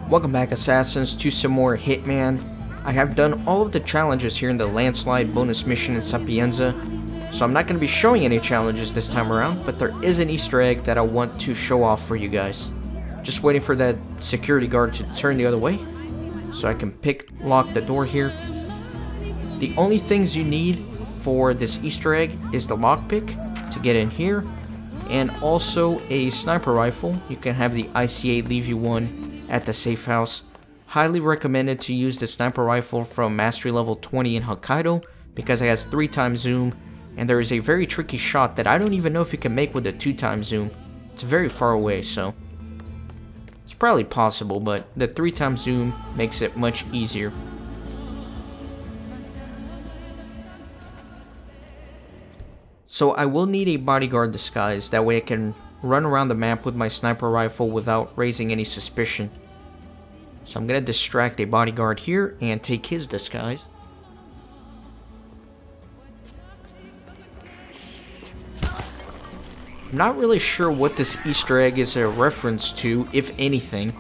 Welcome back, Assassins, to some more Hitman. I have done all of the challenges here in the Landslide bonus mission in Sapienza, so I'm not going to be showing any challenges this time around, but there is an Easter egg that I want to show off for you guys. Just waiting for that security guard to turn the other way, so I can lock the door here. The only things you need for this Easter egg is the lockpick to get in here, and also a sniper rifle. You can have the ICA leave you one at the safe house. Highly recommended to use the sniper rifle from mastery level 20 in Hokkaido because it has 3x zoom, and there is a very tricky shot that I don't even know if you can make with a 2x zoom. It's very far away, so it's probably possible, but the 3x zoom makes it much easier. So I will need a bodyguard disguise, that way I can run around the map with my sniper rifle without raising any suspicion. So I'm going to distract a bodyguard here and take his disguise. I'm not really sure what this Easter egg is a reference to, if anything.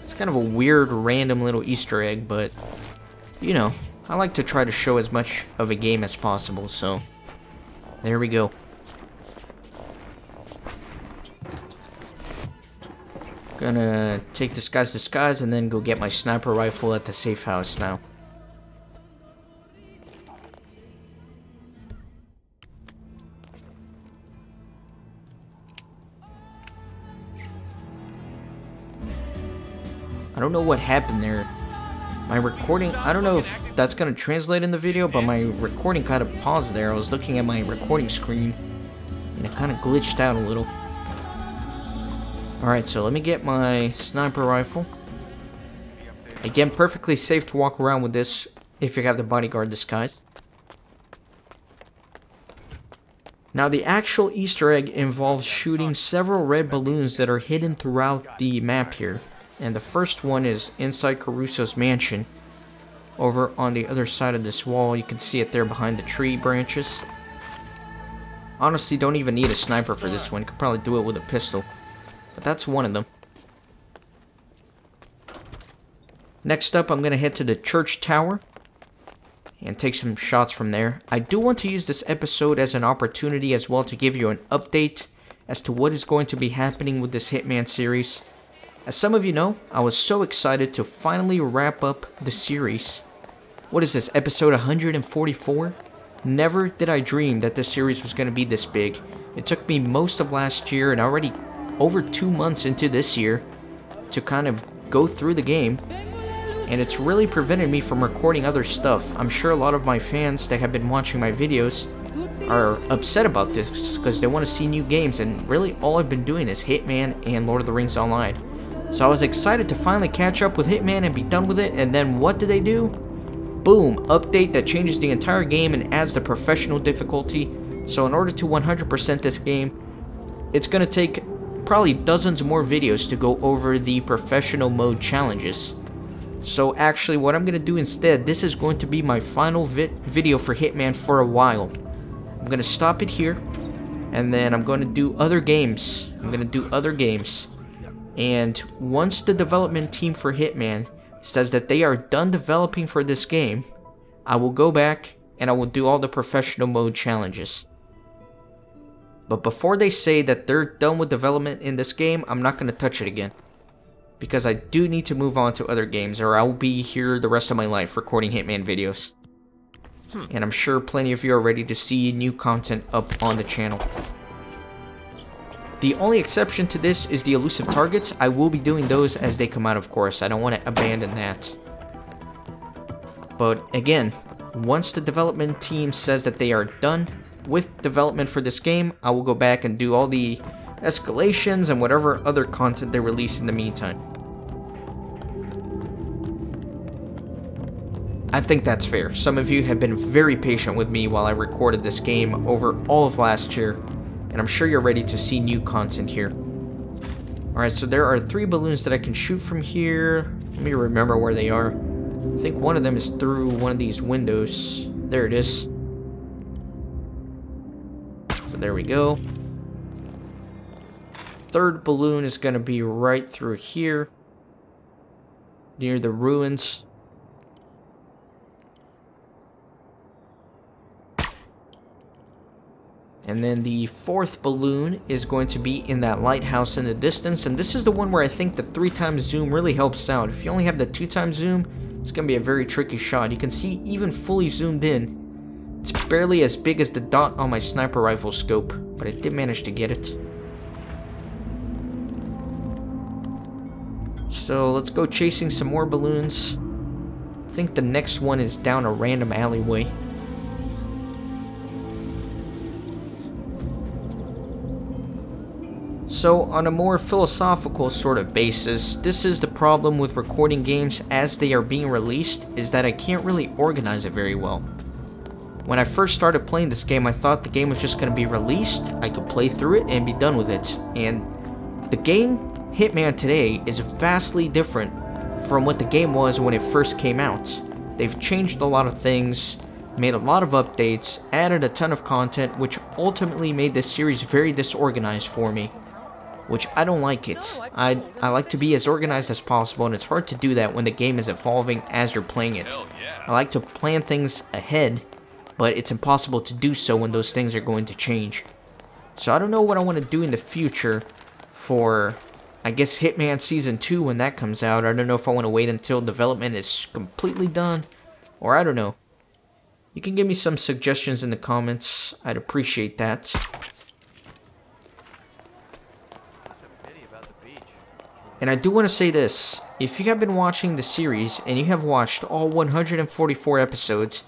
It's kind of a weird, random little Easter egg, but, you know, I like to try to show as much of a game as possible, so there we go. Gonna take this guy's disguise and then go get my sniper rifle at the safe house now. I don't know what happened there. My recording, I don't know if that's gonna translate in the video, but my recording kind of paused there. I was looking at my recording screen and it kind of glitched out a little. Alright, so let me get my sniper rifle. Again, perfectly safe to walk around with this if you have the bodyguard disguise. Now, the actual Easter egg involves shooting several red balloons that are hidden throughout the map here. And the first one is inside Caruso's mansion. Over on the other side of this wall, you can see it there behind the tree branches. Honestly, don't even need a sniper for this one. You could probably do it with a pistol. But that's one of them. Next up, I'm going to head to the church tower and take some shots from there. I do want to use this episode as an opportunity as well to give you an update as to what is going to be happening with this Hitman series. As some of you know, I was so excited to finally wrap up the series. What is this, episode 144? Never did I dream that this series was going to be this big. It took me most of last year and already over 2 months into this year to kind of go through the game, and it's really prevented me from recording other stuff. I'm sure a lot of my fans that have been watching my videos are upset about this because they want to see new games, and really all I've been doing is Hitman and Lord of the Rings Online. So I was excited to finally catch up with Hitman and be done with it, and then what did they do? Boom, update that changes the entire game and adds the professional difficulty. So in order to 100% this game, it's going to take probably dozens more videos to go over the professional mode challenges. So actually what I'm gonna do instead, this is going to be my final video for Hitman for a while. I'm gonna stop it here, and then I'm gonna do other games. And once the development team for Hitman says that they are done developing for this game, I will go back and I will do all the professional mode challenges. But before they say that they're done with development in this game, I'm not going to touch it again. Because I do need to move on to other games, or I will be here the rest of my life recording Hitman videos. And I'm sure plenty of you are ready to see new content up on the channel. The only exception to this is the elusive targets. I will be doing those as they come out, of course. I don't want to abandon that. But again, once the development team says that they are done with development for this game, I will go back and do all the escalations and whatever other content they release in the meantime. I think that's fair. Some of you have been very patient with me while I recorded this game over all of last year, and I'm sure you're ready to see new content here. Alright, so there are 3 balloons that I can shoot from here. Let me remember where they are. I think one of them is through one of these windows. There it is. So there we go. Third balloon is going to be right through here. near the ruins. And then the fourth balloon is going to be in that lighthouse in the distance. And this is the one where I think the 3x zoom really helps out. If you only have the 2x zoom, it's going to be a very tricky shot. You can see even fully zoomed in, it's barely as big as the dot on my sniper rifle scope. But I did manage to get it. So let's go chasing some more balloons. I think the next one is down a random alleyway. So on a more philosophical sort of basis, this is the problem with recording games as they are being released, is that I can't really organize it very well. When I first started playing this game, I thought the game was just going to be released, I could play through it and be done with it. And the game, Hitman today, is vastly different from what the game was when it first came out. They've changed a lot of things, made a lot of updates, added a ton of content, which ultimately made this series very disorganized for me. Which I don't like it. I like to be as organized as possible, and it's hard to do that when the game is evolving as you're playing it. I like to plan things ahead, but it's impossible to do so when those things are going to change. So I don't know what I want to do in the future for, I guess, Hitman Season 2 when that comes out. I don't know if I want to wait until development is completely done, or I don't know. You can give me some suggestions in the comments. I'd appreciate that. And I do want to say this, if you have been watching the series and you have watched all 144 episodes,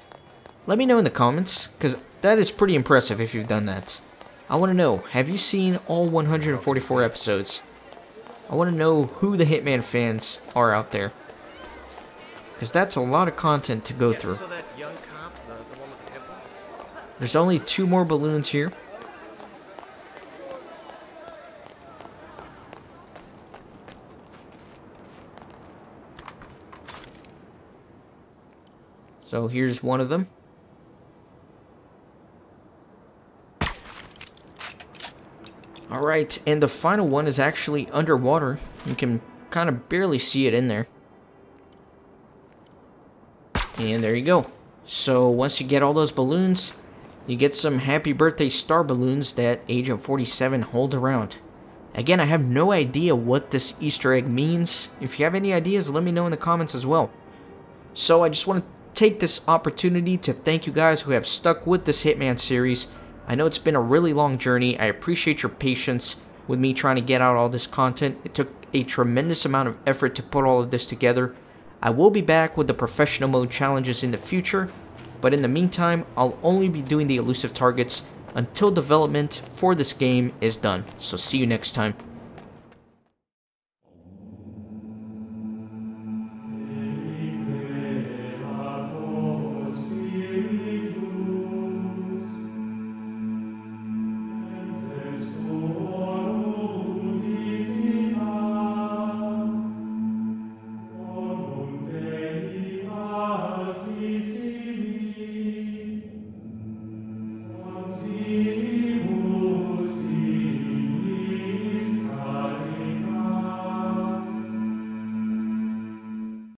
let me know in the comments, because that is pretty impressive if you've done that. I want to know, have you seen all 144 episodes? I want to know who the Hitman fans are out there, because that's a lot of content to go through. There's only 2 more balloons here. So here's one of them. Alright, and the final one is actually underwater. You can kind of barely see it in there. And there you go. So once you get all those balloons, you get some happy birthday star balloons that Agent 47 hold around. Again, I have no idea what this Easter egg means. If you have any ideas, let me know in the comments as well. So I just want to take this opportunity to thank you guys who have stuck with this Hitman series. I know it's been a really long journey. I appreciate your patience with me trying to get out all this content. It took a tremendous amount of effort to put all of this together. I will be back with the professional mode challenges in the future, but in the meantime, I'll only be doing the elusive targets until development for this game is done. So see you next time.